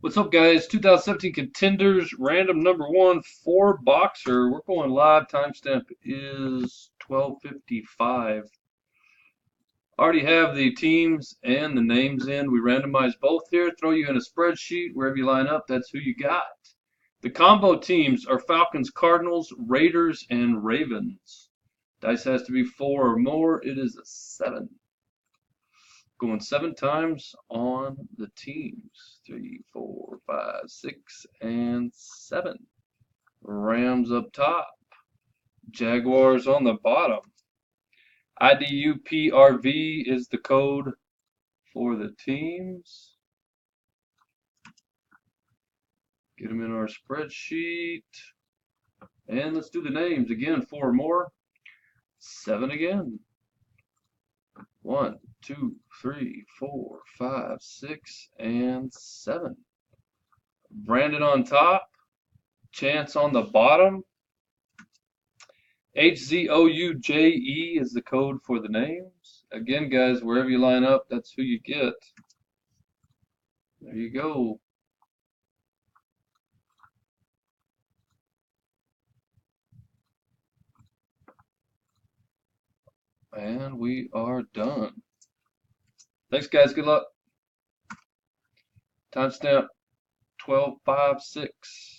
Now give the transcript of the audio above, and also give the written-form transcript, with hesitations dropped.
What's up, guys? 2017 Contenders, random number one, 4-boxer. We're going live. Timestamp is 12:55. Already have the teams and the names in. We randomize both here. Throw you in a spreadsheet. Wherever you line up, that's who you got. The combo teams are Falcons, Cardinals, Raiders, and Ravens. Dice has to be 4 or more. It is a 7. Going 7 times on the teams. 3, 4, 5, 6, and 7. Rams up top. Jaguars on the bottom. IDUPRV is the code for the teams. Get them in our spreadsheet. And let's do the names again. 4 or more. 7 again. 1, 2, 3, 4, 5, 6, and 7. Brandon on top. Chance on the bottom. HZOUJE is the code for the names. Again, guys, wherever you line up, that's who you get. There you go. And we are done. Thanks, guys. Good luck. Timestamp 12:56.